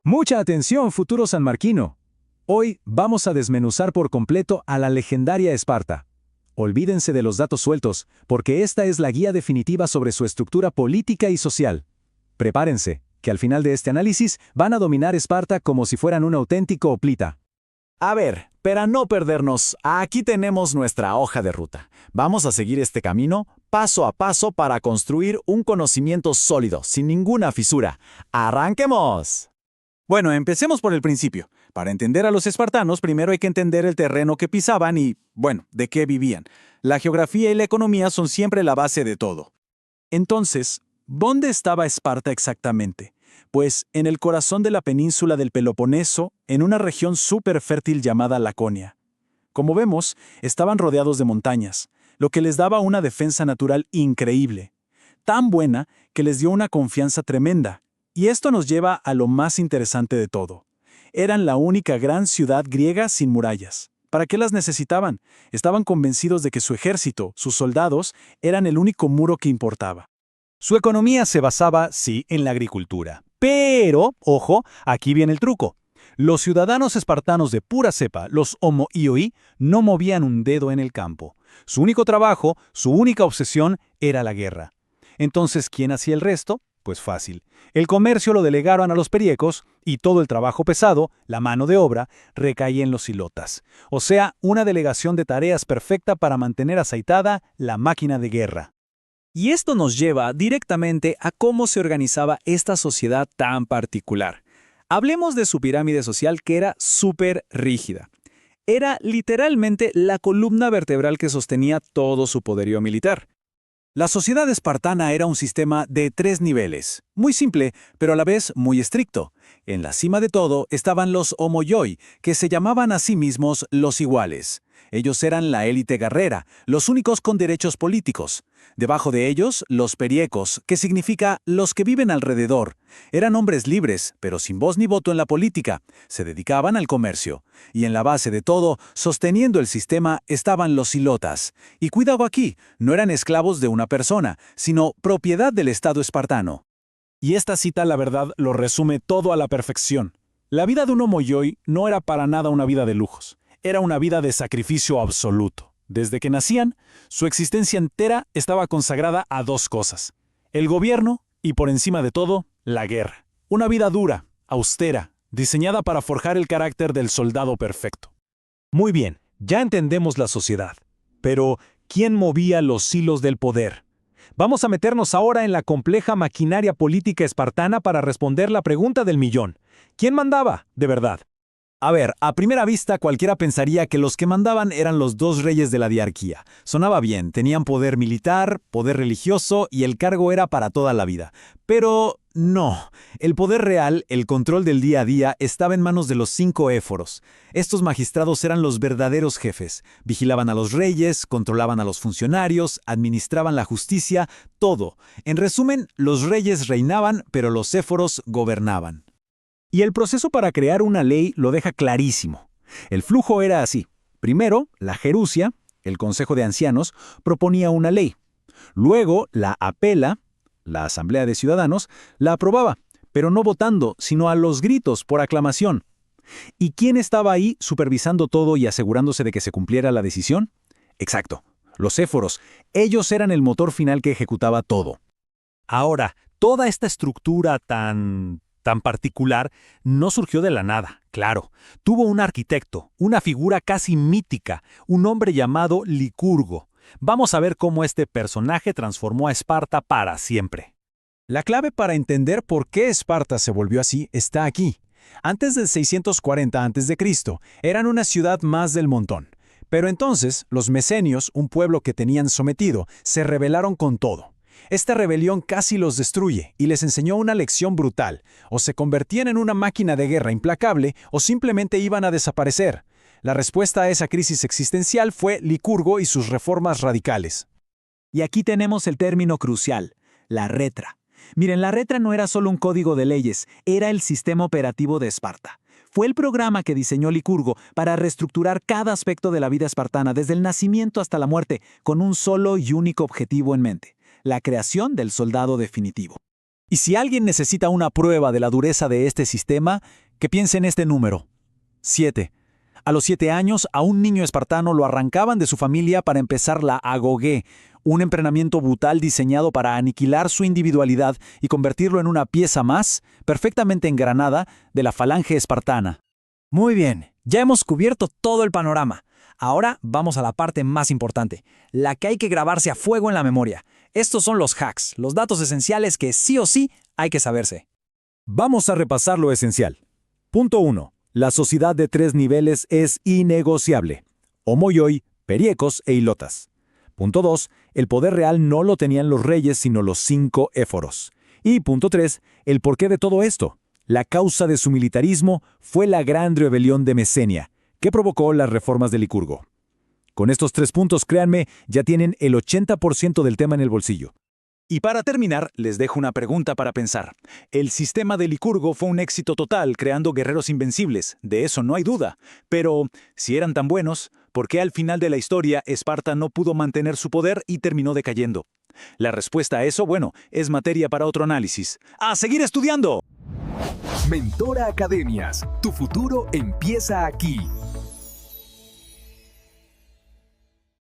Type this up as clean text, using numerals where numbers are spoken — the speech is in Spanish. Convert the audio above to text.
Mucha atención, futuro sanmarquino. Hoy vamos a desmenuzar por completo a la legendaria Esparta. Olvídense de los datos sueltos, porque esta es la guía definitiva sobre su estructura política y social. Prepárense, que al final de este análisis van a dominar Esparta como si fueran un auténtico hoplita. A ver, para no perdernos, aquí tenemos nuestra hoja de ruta. Vamos a seguir este camino paso a paso para construir un conocimiento sólido, sin ninguna fisura. ¡Arranquemos! Bueno, empecemos por el principio. Para entender a los espartanos, primero hay que entender el terreno que pisaban y, bueno, de qué vivían. La geografía y la economía son siempre la base de todo. Entonces, ¿dónde estaba Esparta exactamente? Pues en el corazón de la península del Peloponeso, en una región súper fértil llamada Laconia. Como vemos, estaban rodeados de montañas, lo que les daba una defensa natural increíble, tan buena que les dio una confianza tremenda. Y esto nos lleva a lo más interesante de todo. Eran la única gran ciudad griega sin murallas. ¿Para qué las necesitaban? Estaban convencidos de que su ejército, sus soldados, eran el único muro que importaba. Su economía se basaba, sí, en la agricultura. Pero, ojo, aquí viene el truco. Los ciudadanos espartanos de pura cepa, los homo-ioi, no movían un dedo en el campo. Su único trabajo, su única obsesión, era la guerra. Entonces, ¿quién hacía el resto? Pues fácil. El comercio lo delegaron a los periecos y todo el trabajo pesado, la mano de obra, recaía en los ilotas. O sea, una delegación de tareas perfecta para mantener aceitada la máquina de guerra. Y esto nos lleva directamente a cómo se organizaba esta sociedad tan particular. Hablemos de su pirámide social, que era súper rígida. Era literalmente la columna vertebral que sostenía todo su poderío militar. La sociedad espartana era un sistema de 3 niveles, muy simple, pero a la vez muy estricto. En la cima de todo estaban los homoioi, que se llamaban a sí mismos los iguales. Ellos eran la élite guerrera, los únicos con derechos políticos. Debajo de ellos, los periecos, que significa los que viven alrededor. Eran hombres libres, pero sin voz ni voto en la política. Se dedicaban al comercio. Y en la base de todo, sosteniendo el sistema, estaban los ilotas. Y cuidado aquí, no eran esclavos de una persona, sino propiedad del Estado espartano. Y esta cita, la verdad, lo resume todo a la perfección. La vida de un homoioi no era para nada una vida de lujos. Era una vida de sacrificio absoluto. Desde que nacían, su existencia entera estaba consagrada a 2 cosas: el gobierno y, por encima de todo, la guerra. Una vida dura, austera, diseñada para forjar el carácter del soldado perfecto. Muy bien, ya entendemos la sociedad. Pero, ¿quién movía los hilos del poder? Vamos a meternos ahora en la compleja maquinaria política espartana para responder la pregunta del millón. ¿Quién mandaba, de verdad? A ver, a primera vista cualquiera pensaría que los que mandaban eran los 2 reyes de la diarquía. Sonaba bien, tenían poder militar, poder religioso y el cargo era para toda la vida. Pero no, el poder real, el control del día a día, estaba en manos de los 5 éforos. Estos magistrados eran los verdaderos jefes. Vigilaban a los reyes, controlaban a los funcionarios, administraban la justicia, todo. En resumen, los reyes reinaban, pero los éforos gobernaban. Y el proceso para crear una ley lo deja clarísimo. El flujo era así. Primero, la gerusia, el Consejo de Ancianos, proponía una ley. Luego, la apela, la Asamblea de Ciudadanos, la aprobaba, pero no votando, sino a los gritos, por aclamación. ¿Y quién estaba ahí supervisando todo y asegurándose de que se cumpliera la decisión? Exacto, los éforos. Ellos eran el motor final que ejecutaba todo. Ahora, toda esta estructura tan particular no surgió de la nada, claro. Tuvo un arquitecto, una figura casi mítica, un hombre llamado Licurgo. Vamos a ver cómo este personaje transformó a Esparta para siempre. La clave para entender por qué Esparta se volvió así está aquí. Antes del 640 a.C., eran una ciudad más del montón. Pero entonces, los mesenios, un pueblo que tenían sometido, se rebelaron con todo. Esta rebelión casi los destruye y les enseñó una lección brutal. O se convertían en una máquina de guerra implacable o simplemente iban a desaparecer. La respuesta a esa crisis existencial fue Licurgo y sus reformas radicales. Y aquí tenemos el término crucial, la retra. Miren, la retra no era solo un código de leyes, era el sistema operativo de Esparta. Fue el programa que diseñó Licurgo para reestructurar cada aspecto de la vida espartana desde el nacimiento hasta la muerte, con un solo y único objetivo en mente: la creación del soldado definitivo. Y si alguien necesita una prueba de la dureza de este sistema, que piense en este número. 7. A los 7 años, a un niño espartano lo arrancaban de su familia para empezar la agoge, un entrenamiento brutal diseñado para aniquilar su individualidad y convertirlo en una pieza más, perfectamente engranada, de la falange espartana. Muy bien, ya hemos cubierto todo el panorama. Ahora vamos a la parte más importante, la que hay que grabarse a fuego en la memoria. Estos son los hacks, los datos esenciales que sí o sí hay que saberse. Vamos a repasar lo esencial. Punto 1. La sociedad de 3 niveles es innegociable. Homoioi, periecos e ilotas. Punto 2. El poder real no lo tenían los reyes, sino los 5 éforos. Y punto 3. El porqué de todo esto. La causa de su militarismo fue la gran rebelión de Mesenia, que provocó las reformas de Licurgo. Con estos 3 puntos, créanme, ya tienen el 80% del tema en el bolsillo. Y para terminar, les dejo una pregunta para pensar. El sistema de Licurgo fue un éxito total, creando guerreros invencibles, de eso no hay duda. Pero, si eran tan buenos, ¿por qué al final de la historia Esparta no pudo mantener su poder y terminó decayendo? La respuesta a eso, bueno, es materia para otro análisis. ¡A seguir estudiando! Mentora Academias, tu futuro empieza aquí.